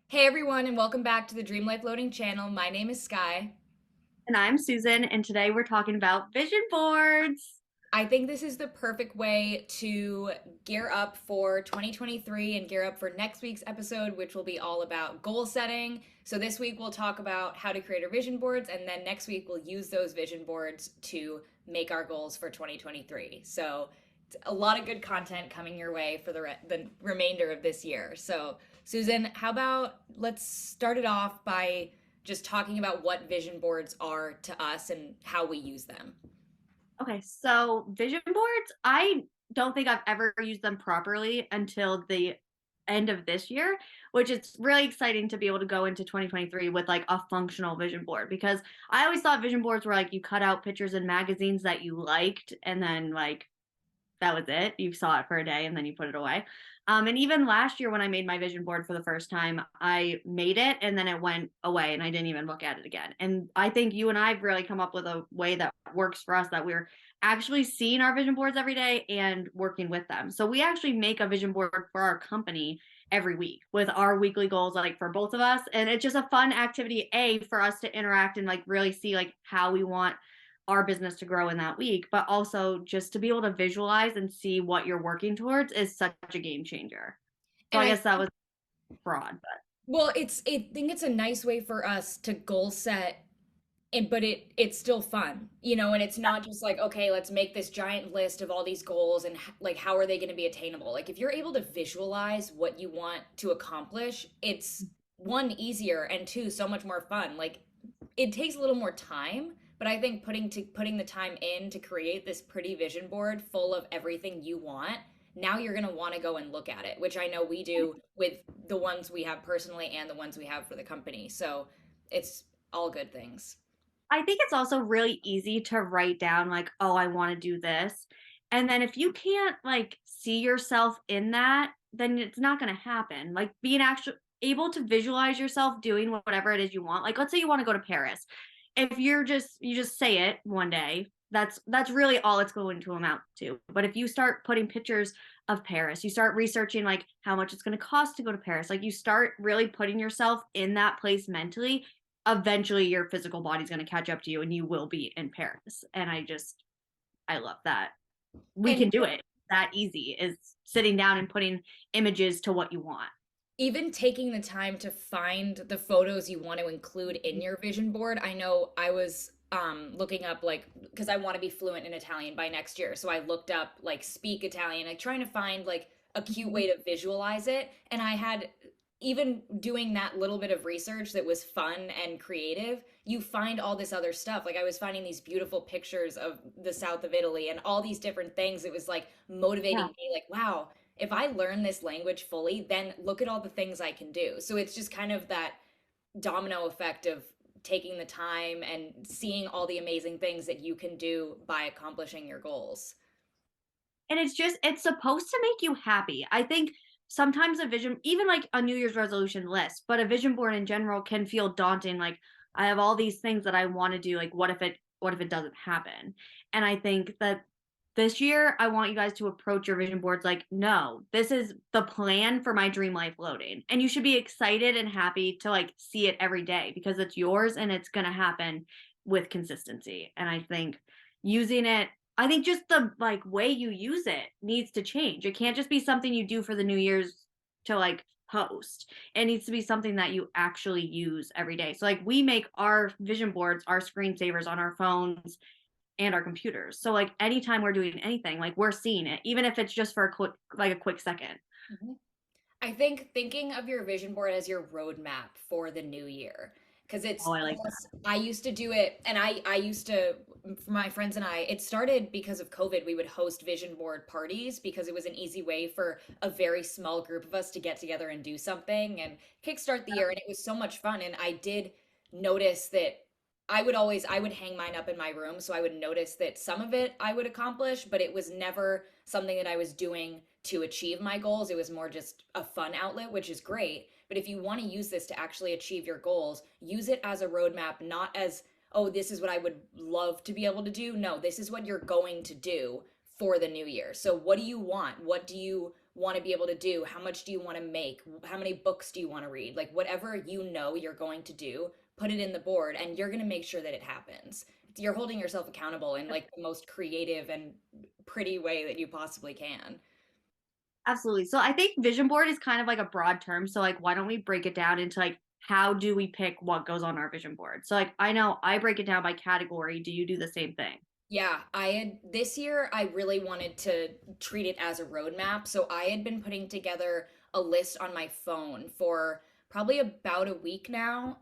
Hey everyone, and welcome back to the Dream Life Loading channel. My name is Skye. And I'm Susan, and today we're talking about vision boards. I think this is the perfect way to gear up for 2023 and gear up for next week's episode, which will be all about goal setting. So, this week we'll talk about how to create our vision boards, and then next week we'll use those vision boards to make our goals for 2023. So, it's a lot of good content coming your way for the remainder of this year. So, Susan, how about let's start it off by just talking about what vision boards are to us and how we use them. Okay, so vision boards, I don't think I've ever used them properly until the end of this year, which is really exciting to be able to go into 2023 with like a functional vision board because I always thought vision boards were like you cut out pictures in magazines that you liked and then like that was it. You saw it for a day and then you put it away. And even last year when I made my vision board for the first time, I made it and then it went away and I didn't even look at it again. And I think you and I have really come up with a way that works for us that we're actually seeing our vision boards every day and working with them. So we actually make a vision board for our company every week with our weekly goals like for both of us, and it's just a fun activity for us to interact and like really see like how we want our business to grow in that week, but also just to be able to visualize and see what you're working towards is such a game changer. So And I I guess that was broad, but Well, I think it's a nice way for us to goal set and but it's still fun, and it's not just like, okay, let's make this giant list of all these goals and like how are they going to be attainable? Like if you're able to visualize what you want to accomplish, it's one easier and two so much more fun. Like it takes a little more time, but I think putting the time in to create this pretty vision board full of everything you want, now you're going to want to go and look at it, which I know we do with the ones we have personally and the ones we have for the company. So it's all good things. I think it's also really easy to write down like, oh, I want to do this. And then if you can't like see yourself in that, then it's not going to happen. Like being actually able to visualize yourself doing whatever it is you want. Like let's say you want to go to Paris. If you just say it one day, that's really all it's going to amount to. But if you start putting pictures of Paris, you start researching like how much it's going to cost to go to Paris, like you start really putting yourself in that place mentally, eventually your physical body's going to catch up to you and you will be in Paris. And I love that. We And can do it. That easy is sitting down and putting images to what you want. even taking the time to find the photos you want to include in your vision board. I know I was looking up, like, because I want to be fluent in Italian by next year, so I looked up like speak Italian, like trying to find like a cute way to visualize it. And I had, even doing that little bit of research that was fun and creative, you find all this other stuff. Like I was finding these beautiful pictures of the south of Italy and all these different things. It was like motivating Yeah. me, like, wow, if I learn this language fully, then look at all the things I can do. So it's just kind of that domino effect of taking the time and seeing all the amazing things that you can do by accomplishing your goals. And it's supposed to make you happy. I think sometimes a vision, even like a New Year's resolution list, but a vision board in general can feel daunting. Like I have all these things that I want to do. Like what if it doesn't happen? And I think that this year I want you guys to approach your vision boards like, no, this is the plan for my dream life loading. And you should be excited and happy to like see it every day because it's yours and it's going to happen with consistency. And I think using it, I think just the like way you use it needs to change. It can't just be something you do for the New Year's to like post. It needs to be something that you actually use every day. So like we make our vision boards, our screensavers on our phones and our computers. So like anytime we're doing anything, like we're seeing it, even if it's just for a quick second. Mhm. I think thinking of your vision board as your roadmap for the new year, because Oh, I like that. I used to do it, and I used to, for my friends and I, it started because of COVID. We would host vision board parties because it was an easy way for a very small group of us to get together and do something and kickstart the year. And it was so much fun. And I did notice that I would hang mine up in my room. So I would notice that some of it I would accomplish, but it was never something that I was doing to achieve my goals. It was more just a fun outlet, which is great. But if you want to use this to actually achieve your goals, use it as a roadmap, not as, oh, this is what I would love to be able to do. No, this is what you're going to do for the new year. So what do you want? What do you want to be able to do? How much do you want to make? How many books do you want to read? Like whatever you know you're going to do, put it in the board and you're going to make sure that it happens. You're holding yourself accountable in like the most creative and pretty way that you possibly can. Absolutely. So I think vision board is kind of like a broad term. So like why don't we break it down into like how do we pick what goes on our vision board? So like I know I break it down by category. Do you do the same thing? Yeah, I had this year, I really wanted to treat it as a roadmap. So I had been putting together a list on my phone for probably about a week now.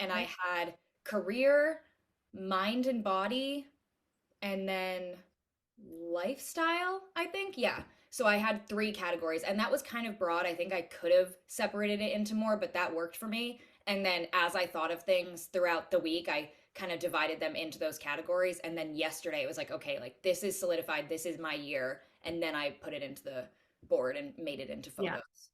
And I Okay. had career, mind and body, and then lifestyle, I think. Yeah. So I had three categories, and that was kind of broad. I think I could have separated it into more, but that worked for me. And then as I thought of things throughout the week, I kind of divided them into those categories. And then yesterday it was like, okay, like this is solidified, this is my year. And then I put it into the board and made it into Yeah. photos.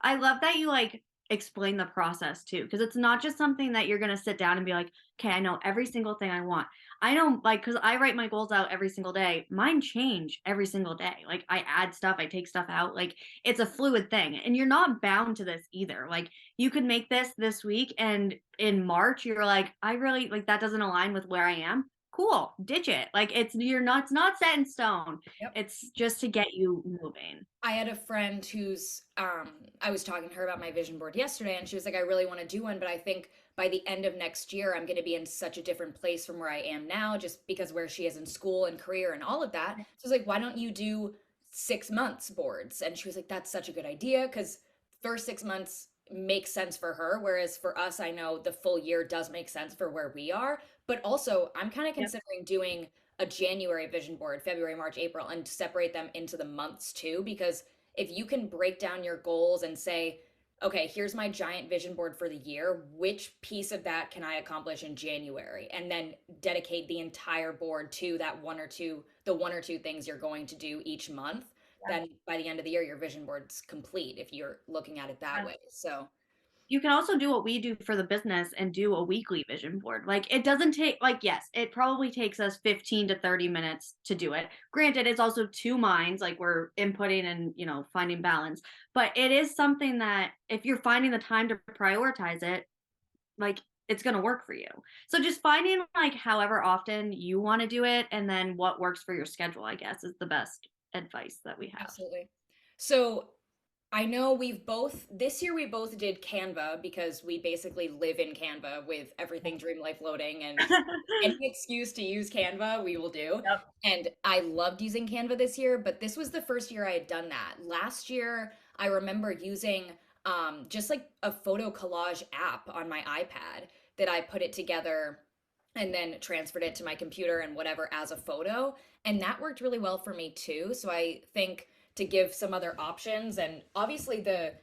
I love that you like explain the process too, because it's not just something that you're going to sit down and be like, okay, I know every single thing I want. I know, like, because I write my goals out every single day. Mine change every single day. Like, I add stuff, I take stuff out. Like, it's a fluid thing. And you're not bound to this either. Like, you could make this week, and in March, you're like, I really, like, that doesn't align with where I am. Cool, ditch it. Like, it's not set in stone. Yep. It's just to get you moving. I had a friend who's I was talking to her about my vision board yesterday and she was like, I really want to do one, but I think by the end of next year I'm going to be in such a different place from where I am now, just because where she is in school and career and all of that. So I was like, why don't you do 6 months boards? And she was like, that's such a good idea because first 6 months makes sense for her, whereas for us, I know the full year does make sense for where we are. But also, I'm kind of Yep. considering doing a January vision board, February, March, April, and separate them into the months too. Because if you can break down your goals and say, okay, here's my giant vision board for the year, which piece of that can I accomplish in January? And then dedicate the entire board to that the one or two things you're going to do each month. Then by the end of the year, your vision board's complete if you're looking at it that Yeah. way. So, You can also do what we do for the business and do a weekly vision board. Like it doesn't take like yes, it probably takes us 15 to 30 minutes to do it. Granted, it's also two minds, like we're inputting and, finding balance. But it is something that if you're finding the time to prioritize it, like it's going to work for you. So just finding like however often you want to do it and then what works for your schedule, I guess, is the best advice that we have. absolutely. So, I know this year we both did Canva because we basically live in Canva with everything Dream Life loading and any excuse to use Canva, we will do. Yep. And I loved using Canva this year, but this was the first year I had done that. Last year, I remember using just like a photo collage app on my iPad that I put it together and then transferred it to my computer and whatever as a photo. And that worked really well for me too. So I think to give some other options, and obviously the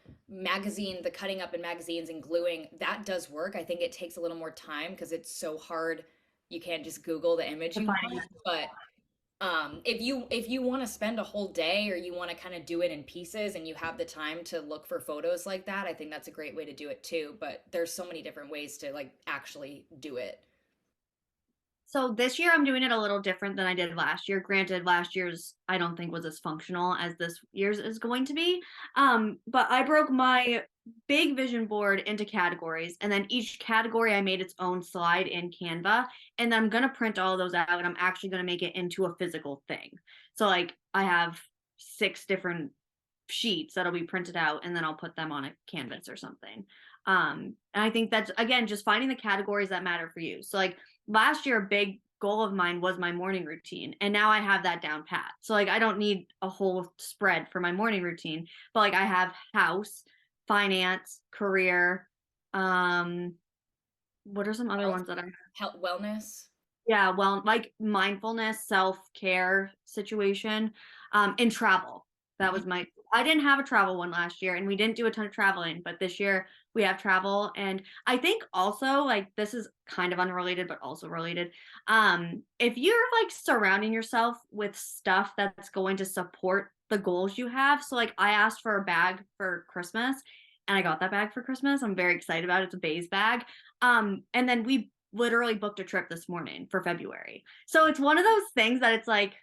cutting up in magazines and gluing, that does work. I think it takes a little more time because it's so hard. You can't just Google the image you Defining want. But if you want to spend a whole day or you want to kind of do it in pieces and you have the time to look for photos like that, I think that's a great way to do it too. But there's so many different ways to like actually do it. So this year I'm doing it a little different than I did last year. Granted, last year's I don't think was as functional as this year's is going to be. But I broke my big vision board into categories, and then each category I made its own slide in Canva, and then I'm gonna print all of those out, and I'm actually gonna make it into a physical thing. So like I have 6 different sheets that'll be printed out, and then I'll put them on a canvas or something. And I think that's again just finding the categories that matter for you. So like last year a big goal of mine was my morning routine, and now I have that down pat. So like I don't need a whole spread for my morning routine, but like I have house, finance, career. What are some other Health, ones that I health, wellness. yeah, well, like mindfulness, self-care situation, and travel. That Mhm. was I didn't have a travel one last year and we didn't do a ton of traveling, but this year we have travel. And I think also like this is kind of unrelated, but also related. If you're like surrounding yourself with stuff that's going to support the goals you have. So like I asked for a bag for Christmas and I got that bag for Christmas. I'm very excited about it. It's a Baze bag. And then we literally booked a trip this morning for February. So it's one of those things that it's like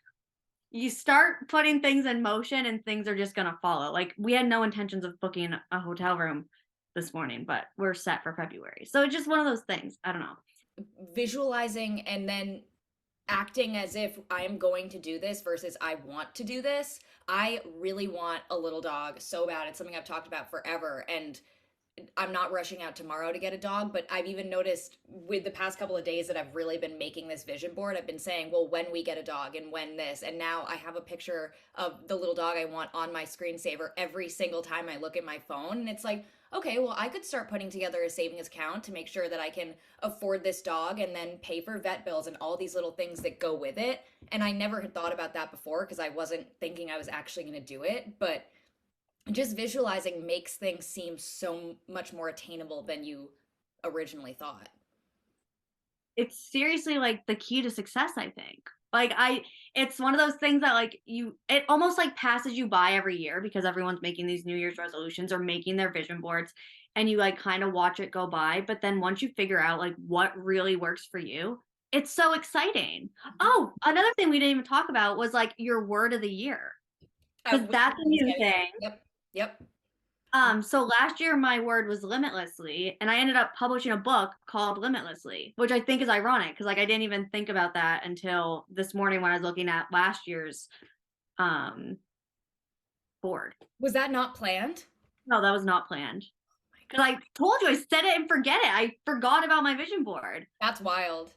you start putting things in motion and things are just gonna follow. Like, we had no intentions of booking a hotel room this morning, but we're set for February. So it's just one of those things. I don't know. Visualizing and then acting as if I am going to do this versus I want to do this. I really want a little dog so bad. It's something I've talked about forever. And I'm not rushing out tomorrow to get a dog, but I've even noticed with the past couple of days that I've really been making this vision board. I've been saying, well, when we get a dog and when this. And now I have a picture of the little dog I want on my screensaver every single time I look at my phone. And it's like, okay, well, I could start putting together a savings account to make sure that I can afford this dog and then pay for vet bills and all these little things that go with it. And I never had thought about that before because I wasn't thinking I was actually going to do it. But just visualizing makes things seem so much more attainable than you originally thought. It's seriously like the key to success, I think. Like, it's one of those things that like it almost like passes you by every year because everyone's making these New Year's resolutions or making their vision boards, and you like kind of watch it go by. But then once you figure out like what really works for you, it's so exciting. Oh, another thing we didn't even talk about was like your word of the year, because We that's a were just new getting there. thing. Yep. Yep. So last year my word was limitlessly, and I ended up publishing a book called Limitlessly, which I think is ironic because like I didn't even think about that until this morning when I was looking at last year's um board. Was that not planned? No, that was not planned. Because I told you I set it and forget it. I forgot about my vision board. That's wild.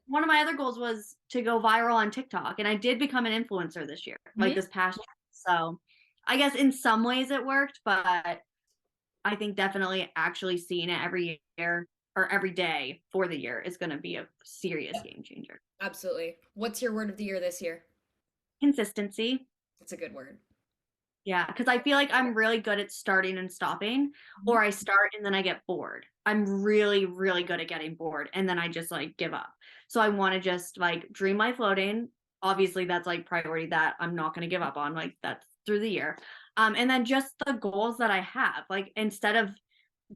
One of my other goals was to go viral on TikTok, and I did become an influencer this year, like Hmm. this past year. So I guess in some ways it worked, but I think definitely actually seeing it every year or every day for the year is going to be a serious game changer. Absolutely. What's your word of the year this year? Consistency. It's a good word. Yeah, because I feel like I'm really good at starting and stopping, Mhm. or I start and then I get bored. I'm really, really good at getting bored and then I just like give up. So I want to just like dream life floating. Obviously, that's like priority that I'm not going to give up on. Like that's through the year. And then just the goals that I have. Like instead of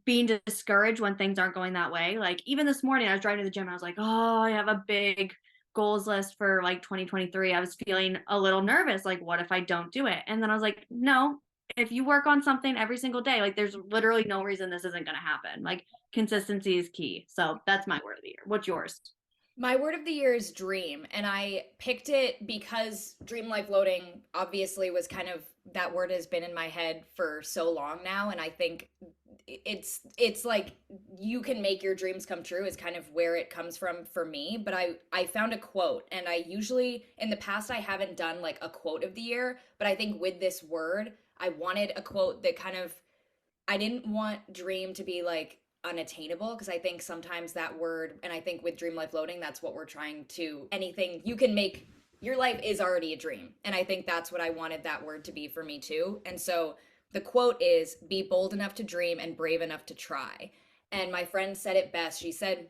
being discouraged when things aren't going that way. Like even this morning, I was driving to the gym. And I was like, oh, I have a big goals list for like 2023. I was feeling a little nervous. Like, what if I don't do it? And then I was like, no, if you work on something every single day, like there's literally no reason this isn't going to happen. Like consistency is key. So that's my word of the year. What's yours? My word of the year is dream, and I picked it because dream life loading obviously was kind of that word has been in my head for so long now, and I think it's like you can make your dreams come true is kind of where it comes from for me, but I found a quote, and I usually in the past I haven't done like a quote of the year, but I think with this word, I wanted a quote that kind of I didn't want dream to be like unattainable because I think sometimes that word, and I think with dream life loading, that's what we're trying to anything you can make your life is already a dream. And I think that's what I wanted that word to be for me too. And so the quote is be bold enough to dream and brave enough to try. And my friend said it best. She said,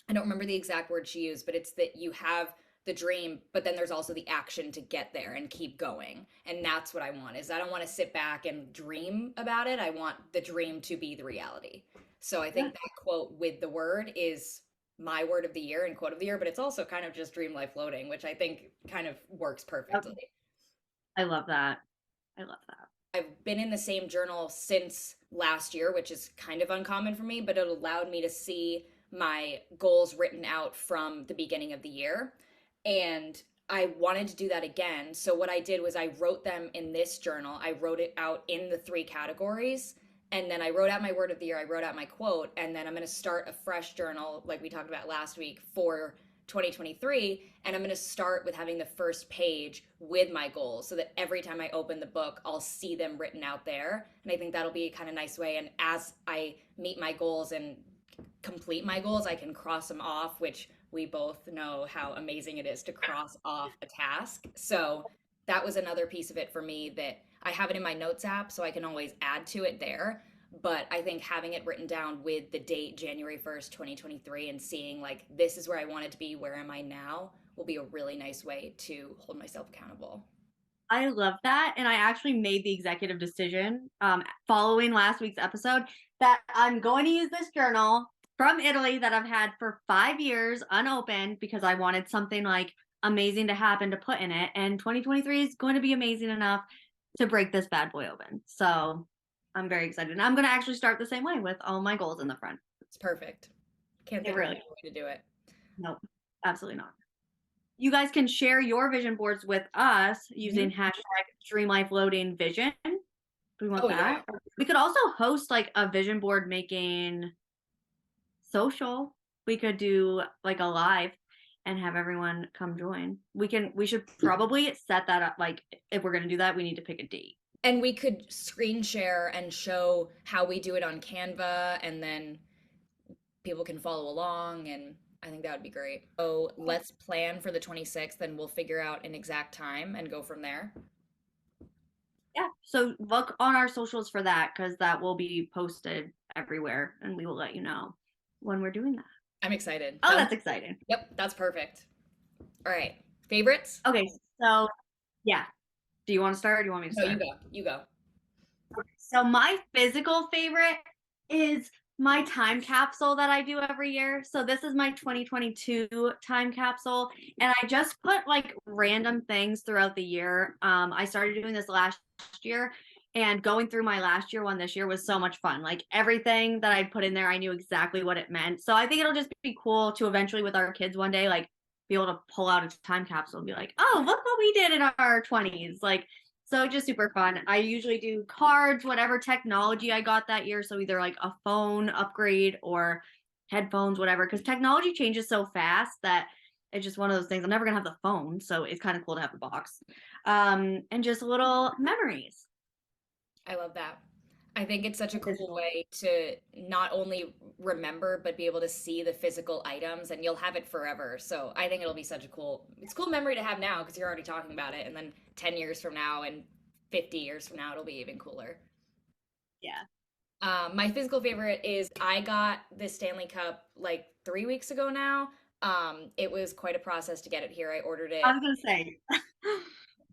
I don't remember the exact word she used, but it's that you have the dream, but then there's also the action to get there and keep going. And that's what I want is I don't want to sit back and dream about it. I want the dream to be the reality. So I Yeah, think that quote with the word is my word of the year and quote of the year, but it's also kind of just dream life floating, which I think kind of works yep. perfectly. I love that. I love that. I've been in the same journal since last year, which is kind of uncommon for me, but it allowed me to see my goals written out from the beginning of the year. And I wanted to do that again. So what I did was I wrote them in this journal. I wrote it out in the three categories. And then I wrote out my word of the year. I wrote out my quote. And then I'm going to start a fresh journal, like we talked about last week, for 2023. And I'm going to start with having the first page with my goals so that every time I open the book, I'll see them written out there. And I think that'll be a kind of nice way. And as I meet my goals and complete my goals, I can cross them off, which we both know how amazing it is to cross off a task. So that was another piece of it for me that I have it in my notes app, so I can always add to it there. But I think having it written down with the date January 1st, 2023, and seeing like this is where I wanted to be, where am I now, will be a really nice way to hold myself accountable. I love that. And I actually made the executive decision following last week's episode that I'm going to use this journal from Italy that I've had for 5 years unopened because I wanted something like amazing to happen to put in it. And 2023 is going to be amazing enough to break this bad boy open. So I'm very excited. And I'm going to actually start the same way with all my goals in the front. It's perfect. Can't It think of a really, better way to do it. nope, absolutely not. You guys can share your vision boards with us using Mhm. hashtag Dream Life Loading Vision. Do we want Oh yeah. that? We could also host like a vision board making social. We could do like a live and have everyone come join. We should probably set that up. Like if we're gonna do that, we need to pick a date. And we could screen share and show how we do it on Canva, and then people can follow along, and I think that would be great. So let's plan for the 26th, and we'll figure out an exact time and go from there. Yeah. So look on our socials for that because that will be posted everywhere and we will let you know when we're doing that. I'm excited. Oh, Sounds, that's exciting. yep, that's perfect. All right. Favorites? Okay, so yeah. Do you want to start or do you want me to No, you start? go. You go. So my physical favorite is my time capsule that I do every year. So this is my 2022 time capsule, and I just put like random things throughout the year. I started doing this last year, and going through my last year one this year was so much fun. Like everything that I put in there, I knew exactly what it meant. So I think it'll just be cool to eventually with our kids one day, like be able to pull out a time capsule and be like, oh, look what we did in our 20s. Like so just super fun. I usually do cards, whatever technology I got that year. So either like a phone upgrade or headphones, whatever. Because technology changes so fast that it's just one of those things. I'm never gonna have the phone, so it's kind of cool to have the box. And just little memories. I love that. I think it's such a cool Physical. way to not only remember but be able to see the physical items, and you'll have it forever. So I think it'll be such a it's a cool memory to have now because you're already talking about it, and then 10 years from now and 50 years from now it'll be even cooler. Yeah. My physical favorite is I got this Stanley Cup like 3 weeks ago now. It was quite a process to get it here. I ordered I it. was gonna say.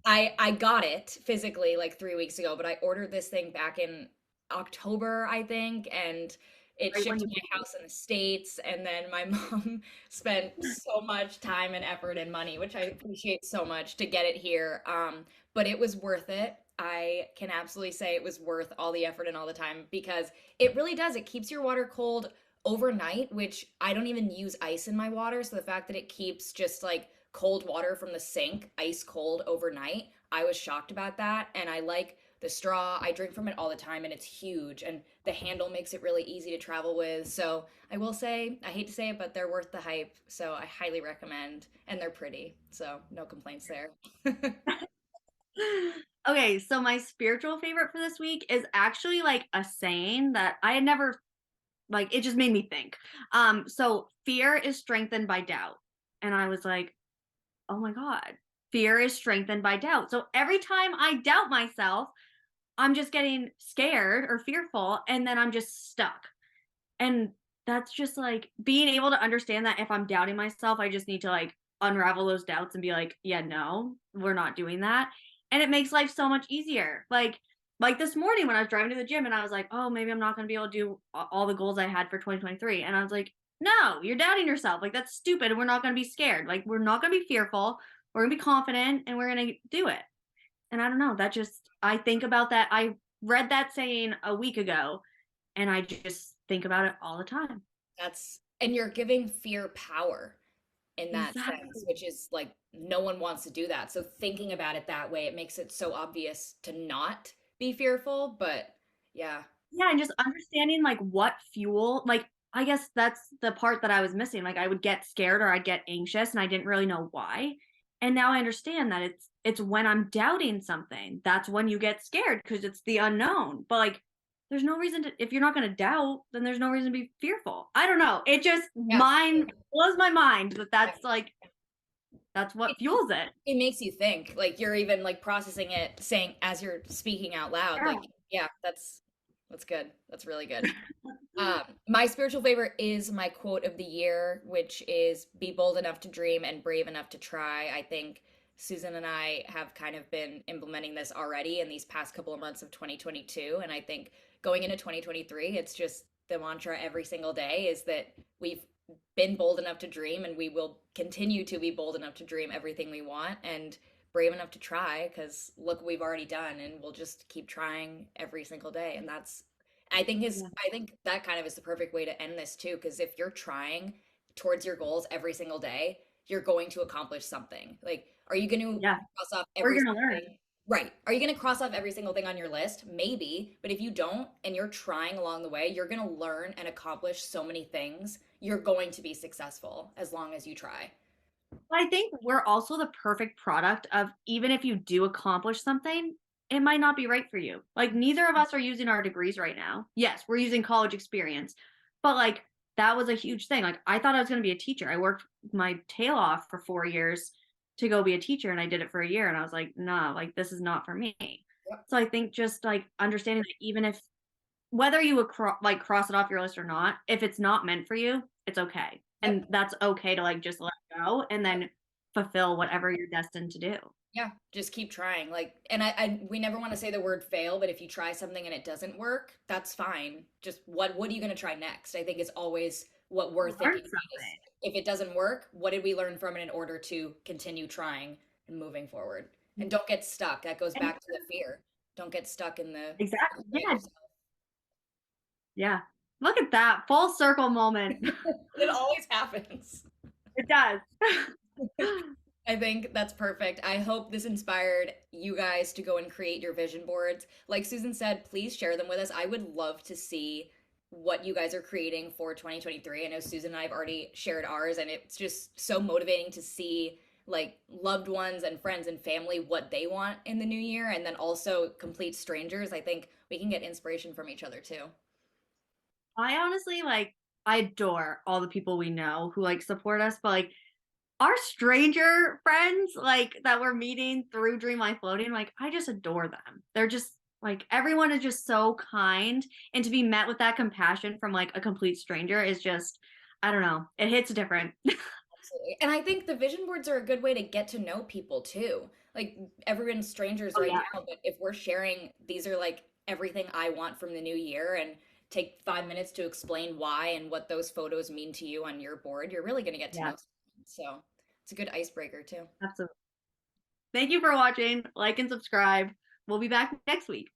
I got it physically like 3 weeks ago, but I ordered this thing back in October, I think, and it Right shipped when to you my house in the States. And then my mom spent so much time and effort and money, which I appreciate so much, to get it here. But it was worth it. I can absolutely say it was worth all the effort and all the time because it really does. It keeps your water cold overnight, which I don't even use ice in my water. So the fact that it keeps just like cold water from the sink ice cold overnight, I was shocked about that. And I like the straw. I drink from it all the time, and it's huge. And the handle makes it really easy to travel with. So I will say, I hate to say it, but they're worth the hype. So I highly recommend. And they're pretty. So no complaints there. Okay, so my spiritual favorite for this week is actually like a saying that I had never like it just made me think. So fear is strengthened by doubt. And I was like, oh my God, fear is strengthened by doubt. So every time I doubt myself, I'm just getting scared or fearful, and then I'm just stuck. And that's just like being able to understand that if I'm doubting myself, I just need to like unravel those doubts and be like, yeah, no, we're not doing that. And it makes life so much easier. Like this morning when I was driving to the gym and I was like, oh, maybe I'm not going to be able to do all the goals I had for 2023. And I was like, no, you're doubting yourself. Like that's stupid. And we're not going to be scared. Like we're not going to be fearful. We're going to be confident and we're going to do it. And I don't know, that just I think about that. I read that saying a week ago and I just think about it all the time. And you're giving fear power in that sense, Exactly. which is like no one wants to do that. So thinking about it that way, it makes it so obvious to not be fearful. But yeah, Yeah, and just understanding like what fuel, like I guess that's the part that I was missing. Like I would get scared or I'd get anxious and I didn't really know why. And now I understand that it's when I'm doubting something, that's when you get scared because it's the unknown. But like there's no reason to if you're not going to doubt, then there's no reason to be fearful. I don't know. It just yeah, mind blows my mind that yeah. that's like that's what It, fuels it. it makes you think. Like you're even like processing it, saying as you're speaking out loud. Like, yeah, that's good. That's really good. My spiritual favorite is my quote of the year, which is be bold enough to dream and brave enough to try. I think Susan and I have kind of been implementing this already in these past couple of months of 2022. And I think going into 2023, it's just the mantra every single day is that been bold enough to dream, and we will continue to be bold enough to dream everything we want and brave enough to try, because look what we've already done, and we'll just keep trying every single day. And that's, Yeah. I think that kind of is the perfect way to end this too, because if you're trying towards your goals every single day, you're going to accomplish something. Like, are you going to Yeah. cross off We're every gonna single learn. thing? Right. Are you going to cross off every single thing on your list? Maybe. But if you don't and you're trying along the way, you're going to learn and accomplish so many things. You're going to be successful as long as you try. I think we're also the perfect product of even if you do accomplish something, it might not be right for you. Like neither of us are using our degrees right now. Yes, we're using college experience, but like that was a huge thing. Like I thought I was going to be a teacher. I worked my tail off for 4 years to go be a teacher, and I did it for a year, and I was like, nah, like this is not for me. Yep. So I think just like understanding that even if whether you like cross it off your list or not, if it's not meant for you, it's okay. Yep. And that's okay to like just let go and Yep. then fulfill whatever you're destined to do. Yeah, just keep trying. Like, and we never want to say the word fail, but if you try something and it doesn't work, that's fine. Just what are you going to try next? I think is always what we're Learn thinking about is, something. if it doesn't work, what did we learn from it in order to continue trying and moving forward? And don't get stuck. That goes And back to the fear. Don't get stuck in the exactly. limit Yeah. yourself. Yeah. Look at that full circle moment. It always happens. It does. I think that's perfect. I hope this inspired you guys to go and create your vision boards. Like Susan said, please share them with us. I would love to see what you guys are creating for 2023. I know Susan and I have already shared ours, and it's just so motivating to see like loved ones and friends and family what they want in the new year, and then also complete strangers. I think we can get inspiration from each other too. I honestly like I adore all the people we know who like support us, but like our stranger friends like that we're meeting through Dream Life Floating, like I just adore them. They're just like everyone is just so kind, and to be met with that compassion from like a complete stranger is just I don't know, it hits different. Absolutely. And I think the vision boards are a good way to get to know people too. Like, everyone's strangers Oh right yeah. now, but if we're sharing, these are like everything I want from the new year, and take 5 minutes to explain why and what those photos mean to you on your board, you're really going to get to Yeah, know someone. So it's a good icebreaker too. absolutely. Thank you for watching. Like and subscribe. We'll be back next week.